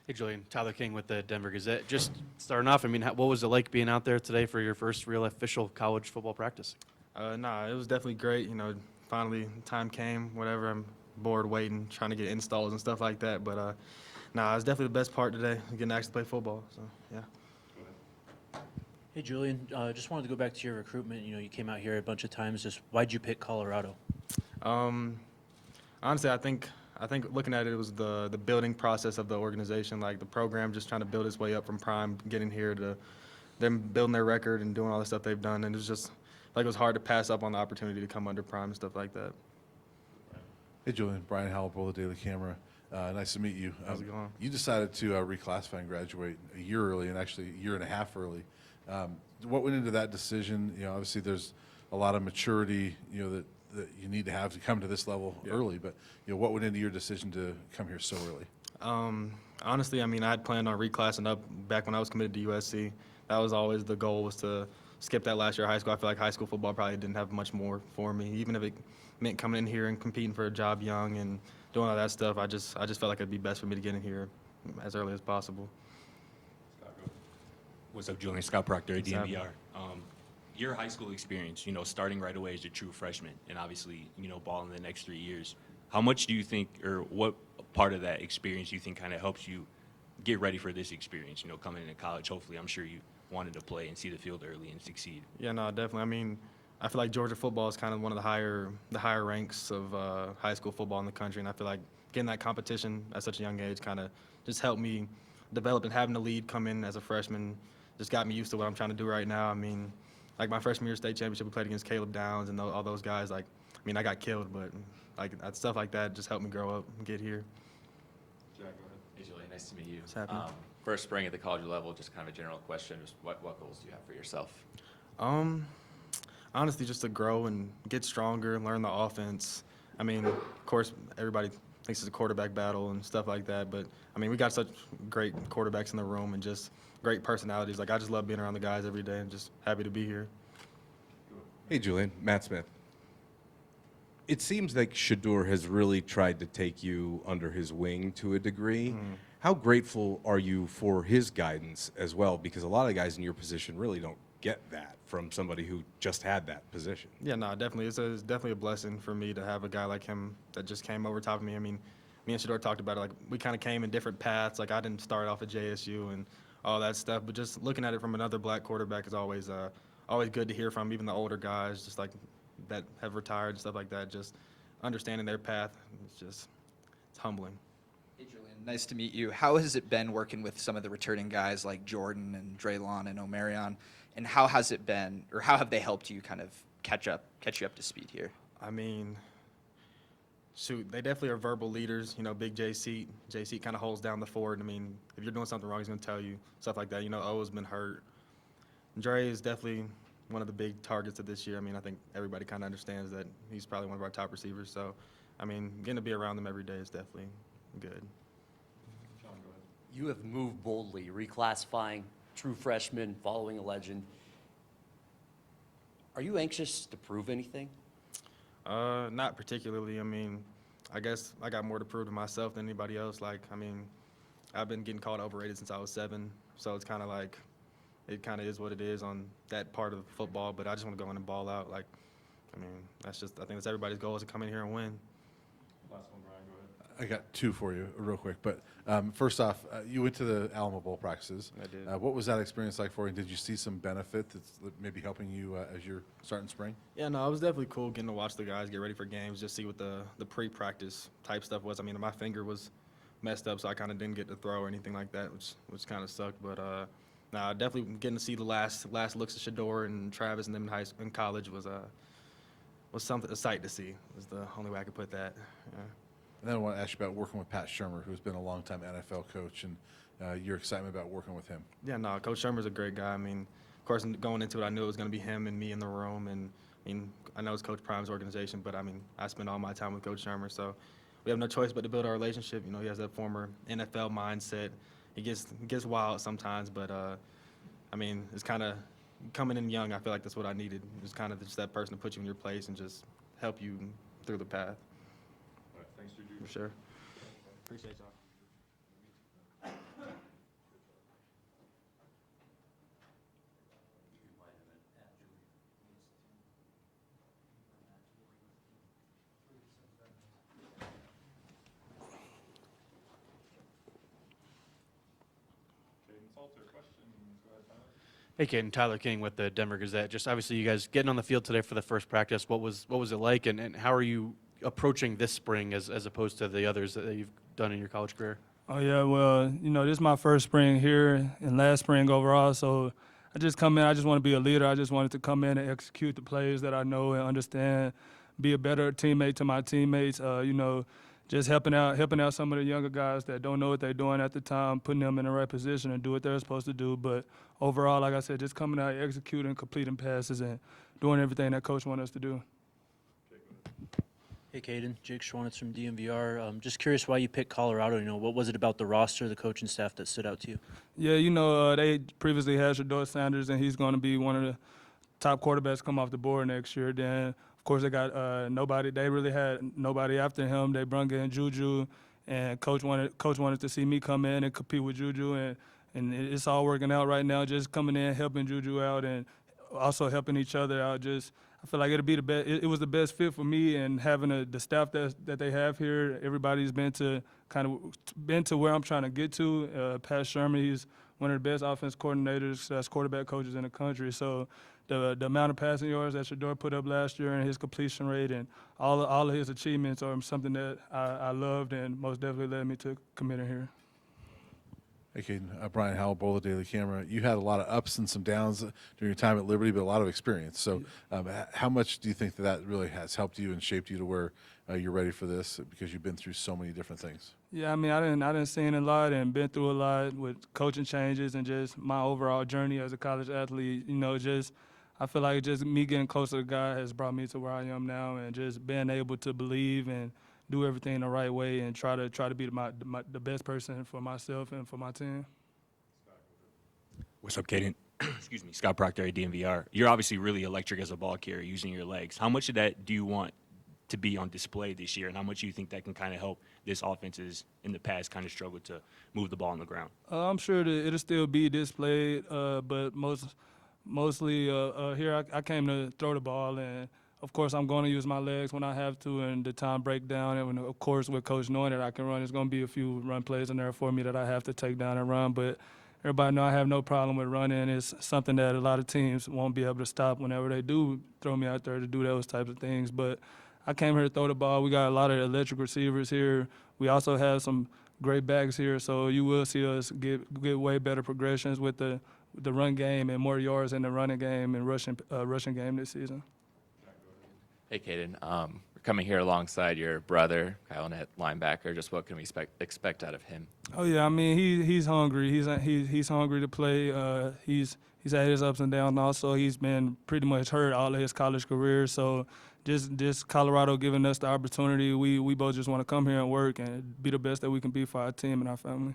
Hey, Julian. Tyler King with the Denver Gazette. Just starting off, I mean, what was it like being out there today for your first real official college football practice? Nah, it was definitely great. Finally time came, whatever. I'm bored waiting, trying to get installs and stuff like that. But nah, it was definitely the best part today, getting to actually play football. So, yeah. Hey, Julian, just wanted to go back to your recruitment. You came out here a bunch of times. Just why'd you pick Colorado? Um, Honestly, I think looking at it, it was the building process of the organization, like the program just trying to build its way up from prime, getting here to them building their record and doing all the stuff they've done. And it was just like it was hard to pass up on the opportunity to come under prime and stuff like that. Hey, Julian. Brian Halbrow, the Daily Camera. Nice to meet you. How's it going? You decided to reclassify and graduate a year early, and actually a year and a half early. What went into that decision? Obviously there's a lot of maturity, that you need to have to come to this level early. But what went into your decision to come here so early? Honestly, I mean, I had planned on reclassing up back when I was committed to USC. That was always the goal, was to skip that last year of high school. I feel like high school football probably didn't have much more for me, even if it meant coming in here and competing for a job young and doing all that stuff. I just felt like it'd be best for me to get in here as early as possible. What's up, Julian? Scott Proctor at What's happening? DNVR. Your high school experience, starting right away as a true freshman and obviously, balling the next 3 years. How much do you think, or what part of that experience do you think kind of helps you get ready for this experience, coming into college? Hopefully, I'm sure you wanted to play and see the field early and succeed. Yeah, no, definitely. I mean, I feel like Georgia football is kind of one of the higher ranks of high school football in the country, and I feel like getting that competition at such a young age kind of just helped me develop, and having the lead come in as a freshman just got me used to what I'm trying to do right now. I mean, like my freshman year state championship, we played against Caleb Downs and all those guys. Like, I mean, I got killed, but like stuff like that just helped me grow up and get here. Hey, Julian, nice to meet you. What's happening? First spring at the college level, just kind of a general question, just what goals do you have for yourself? Honestly, just to grow and get stronger, learn the offense. I mean, of course, everybody thinks it's a quarterback battle and stuff like that, but I mean, we got such great quarterbacks in the room and just great personalities. Like, I just love being around the guys every day and just happy to be here. Hey, Julian. Matt Smith. It seems like Shurmur has really tried to take you under his wing to a degree. How grateful are you for his guidance as well? Because a lot of guys in your position really don't get that from somebody who just had that position. Yeah, no, definitely. It's definitely a blessing for me to have a guy like him that just came over top of me. I mean, me and Shurmur talked about it. Like, we kind of came in different paths. Like, I didn't start off at JSU and all that stuff, but just looking at it from another black quarterback is always good to hear from, even the older guys, just like that have retired and stuff like that. Just understanding their path, it's humbling. Hey, Julian, nice to meet you. How has it been working with some of the returning guys like Jordan and Draylon and Omarion? And how has it been, or how have they helped you kind of catch you up to speed here? I mean, shoot, they definitely are verbal leaders. Big JC kind of holds down the fort. I mean, if you're doing something wrong, he's going to tell you, stuff like that. O's been hurt. Dre is definitely one of the big targets of this year. I mean, I think everybody kind of understands that he's probably one of our top receivers. So, I mean, getting to be around them every day is definitely good. You have moved boldly, reclassifying true freshmen, following a legend. Are you anxious to prove anything? Not particularly. I mean, I guess I got more to prove to myself than anybody else. Like, I mean, I've been getting called overrated since I was 7, so it's kind of like, it kind of is what it is on that part of football, but I just want to go in and ball out. Like, I mean, I think that's everybody's goal, is to come in here and win. Last one, Brian, go ahead. I got 2 for you real quick. But first off, you went to the Alamo Bowl practices. I did. What was that experience like for you? Did you see some benefit that's maybe helping you as you're starting spring? Yeah, no, it was definitely cool getting to watch the guys get ready for games, just see what the pre-practice type stuff was. I mean, my finger was messed up, so I kind of didn't get to throw or anything like that, which kind of sucked. But nah, definitely getting to see the last looks of Shurmur and Travis and them in college was a sight to see. Was the only way I could put that. Yeah. And then I want to ask you about working with Pat Shurmur, who's been a longtime NFL coach, and your excitement about working with him. Yeah, no, Coach Shurmur's a great guy. I mean, of course, going into it, I knew it was going to be him and me in the room. And I mean, I know it's Coach Prime's organization, but I mean, I spend all my time with Coach Shurmur, so we have no choice but to build our relationship. He has that former NFL mindset. He gets wild sometimes, but I mean, it's kind of coming in young. I feel like that's what I needed. It's kind of just that person to put you in your place and just help you through the path. All right, thanks, Juju. For sure. Appreciate y'all. Hey, Kaidon, Tyler King with the Denver Gazette. Just obviously, you guys getting on the field today for the first practice. What was it like, and how are you approaching this spring as opposed to the others that you've done in your college career? Oh, yeah, well, this is my first spring here and last spring overall, so I just come in, I just want to be a leader. I just wanted to come in and execute the plays that I know and understand, be a better teammate to my teammates, just helping out some of the younger guys that don't know what they're doing at the time, putting them in the right position and do what they're supposed to do. But overall, like I said, just coming out, executing, completing passes, and doing everything that Coach wants us to do. Hey, Kaidon, Jake Schwanitz from DMVR. Just curious why you picked Colorado. What was it about the roster, the coaching staff that stood out to you? Yeah, they previously had Shurmur Sanders, and he's going to be one of the top quarterbacks come off the board next year. Then, of course, they got nobody. They really had nobody after him. They brought in Juju, and coach wanted to see me come in and compete with Juju, and it's all working out right now. Just coming in, helping Juju out, and also helping each other out. I feel like it'll be the best. It was the best fit for me, and having the staff that they have here. Everybody's been to where I'm trying to get to. Pat Shurmur, he's one of the best offense coordinators, quarterback coaches in the country. So the amount of passing yards that Shurmur put up last year and his completion rate and all of his achievements are something that I loved and most definitely led me to committing here. Hey, Kaidon, Brian Howell, Boulder Daily Camera. You had a lot of ups and some downs during your time at Liberty, but a lot of experience. So how much do you think that really has helped you and shaped you to where you're ready for this, because you've been through so many different things? Yeah, I mean, I didn't seen a lot and been through a lot with coaching changes and just my overall journey as a college athlete. I feel like just me getting closer to God has brought me to where I am now, and just being able to believe and do everything the right way and try to be the best person for myself and for my team. What's up, Kaidon? Excuse me, Scott Proctor at DMVR. You're obviously really electric as a ball carrier using your legs. How much of that do you want to be on display this year, and how much do you think that can kind of help this offenses in the past kind of struggle to move the ball on the ground? I'm sure that it'll still be displayed, but mostly here I came to throw the ball, and of course I'm going to use my legs when I have to and the time breakdown, and of course with Coach knowing that I can run, there's going to be a few run plays in there for me that I have to take down and run, but everybody know I have no problem with running. It's something that a lot of teams won't be able to stop whenever they do throw me out there to do those types of things, but I came here to throw the ball. We got a lot of electric receivers here. We also have some great backs here, so you will see us get way better progressions with the run game and more yards in the running game and rushing game this season. Hey, Kaidon, we're coming here alongside your brother, Kyle at linebacker. Just what can we expect out of him? Oh yeah, I mean he's hungry. He's hungry to play. He's had his ups and downs. And also, he's been pretty much hurt all of his college career. So just Colorado giving us the opportunity. We both just want to come here and work and be the best that we can be for our team and our family.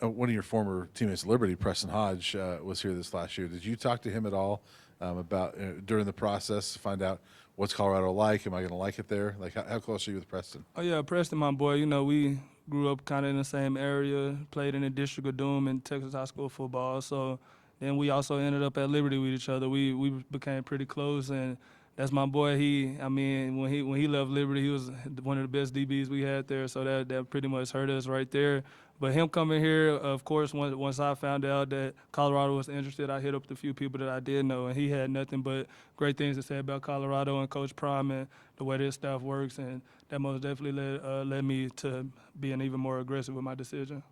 One of your former teammates at Liberty, Preston Hodge, was here this last year. Did you talk to him at all about during the process to find out what's Colorado like? Am I going to like it there? Like, how close are you with Preston? Oh yeah, Preston, my boy. We grew up kind of in the same area, played in the District of Doom in Texas high school football. So then we also ended up at Liberty with each other. We became pretty close, and that's my boy. When he left Liberty, he was one of the best DBs we had there. So that pretty much hurt us right there. But him coming here, of course, once I found out that Colorado was interested, I hit up the few people that I did know, and he had nothing but great things to say about Colorado and Coach Prime and the way their staff works, and that most definitely led me to being even more aggressive with my decision.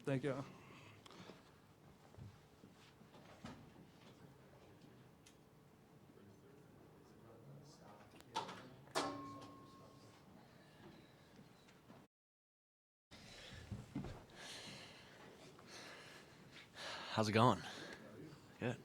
Thank you. How's it going? Good.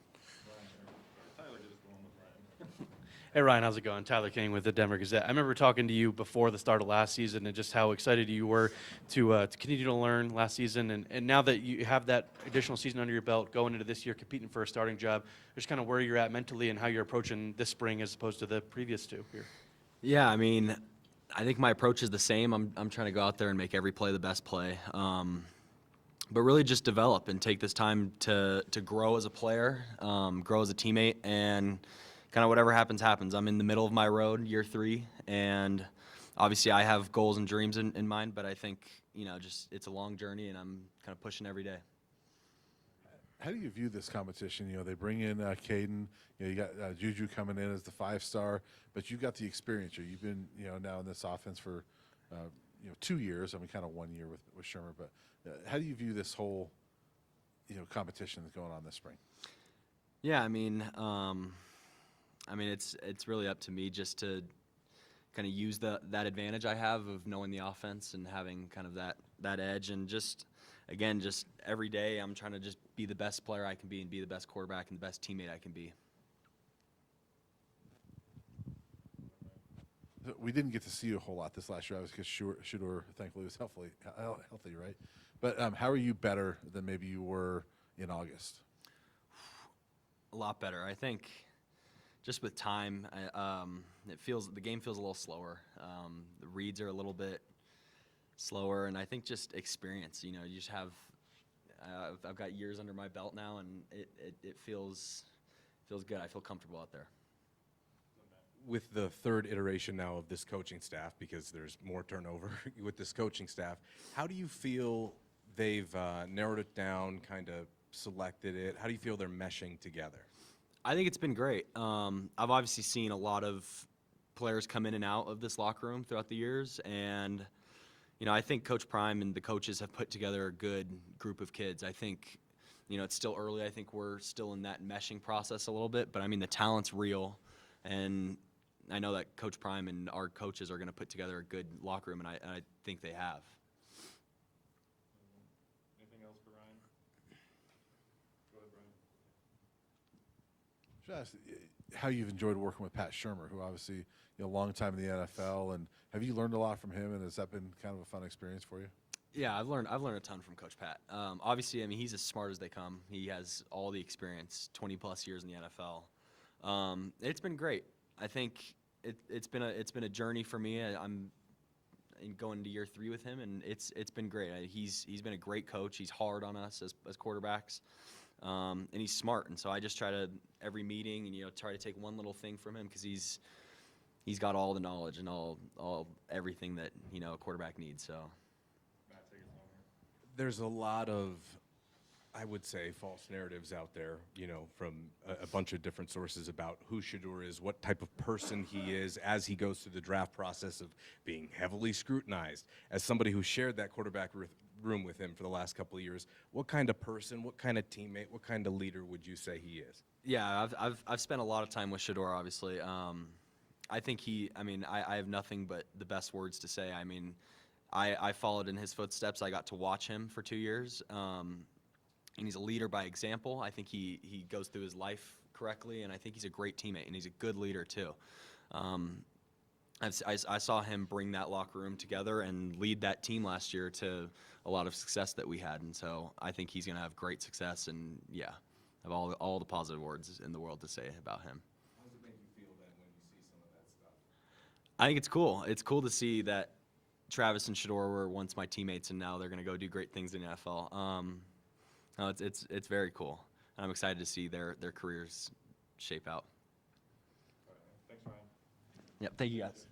Hey, Ryan, how's it going? Tyler King with the Denver Gazette. I remember talking to you before the start of last season and just how excited you were to continue to learn last season. And now that you have that additional season under your belt going into this year, competing for a starting job, just kind of where you're at mentally and how you're approaching this spring as opposed to the previous two here. Yeah, I mean, I think my approach is the same. I'm trying to go out there and make every play the best play. But really just develop and take this time to grow as a player, grow as a teammate, and kind of whatever happens, happens. I'm in the middle of my road, year 3, and obviously I have goals and dreams in mind, but I think, just it's a long journey, and I'm kind of pushing every day. How do you view this competition? They bring in Kaidon. You got Juju coming in as the 5-star, but you've got the experience. You've been, now in this offense for, 2 years. I mean, kind of 1 year with Shurmur. But how do you view this whole, competition that's going on this spring? Yeah, I mean, it's really up to me just to kind of use that advantage I have of knowing the offense and having kind of that edge, and just every day I'm trying to just be the best player I can be and be the best quarterback and the best teammate I can be. We didn't get to see you a whole lot this last year, because Shurmur, thankfully, was healthy, right? But how are you better than maybe you were in August? A lot better, I think. Just with time, the game feels a little slower. The reads are a little bit slower, and I think just experience. You just have. I've got years under my belt now, and it feels good. I feel comfortable out there. With the third iteration now of this coaching staff, because there's more turnover with this coaching staff, how do you feel they've narrowed it down, kind of selected it? How do you feel they're meshing together? I think it's been great. I've obviously seen a lot of players come in and out of this locker room throughout the years, and I think Coach Prime and the coaches have put together a good group of kids. I think it's still early. I think we're still in that meshing process a little bit, but I mean the talent's real, and I know that Coach Prime and our coaches are going to put together a good locker room, and I think they have. Anything else for Ryan? Go ahead, Brian. Should I ask how you've enjoyed working with Pat Shurmur, who obviously a long time in the NFL, and have you learned a lot from him, and has that been kind of a fun experience for you? Yeah, I've learned a ton from Coach Pat. Obviously, I mean he's as smart as they come. He has all the experience, 20+ years in the NFL. It's been great. I think it's been a journey for me. I'm going into year 3 with him, and it's been great. He's been a great coach. He's hard on us as quarterbacks, and he's smart. And so I just try to every meeting and try to take one little thing from him, because he's got all the knowledge and all everything that a quarterback needs. So there's a lot of, I would say, false narratives out there, from a bunch of different sources about who Shurmur is, what type of person he is as he goes through the draft process of being heavily scrutinized. As somebody who shared that quarterback room with him for the last couple of years, what kind of person, what kind of teammate, what kind of leader would you say he is? Yeah, I've spent a lot of time with Shurmur, obviously. I think I have nothing but the best words to say. I mean, I followed in his footsteps. I got to watch him for 2 years. And he's a leader by example. I think he goes through his life correctly, and I think he's a great teammate, and he's a good leader too. I saw him bring that locker room together and lead that team last year to a lot of success that we had, and so I think he's going to have great success, and yeah, have all the positive words in the world to say about him. How does it make you feel then when you see some of that stuff? I think it's cool. It's cool to see that Travis and Shurmur were once my teammates, and now they're going to go do great things in the NFL. No, it's very cool. And I'm excited to see their careers shape out. All right, thanks, Ryan. Yep, thank you guys.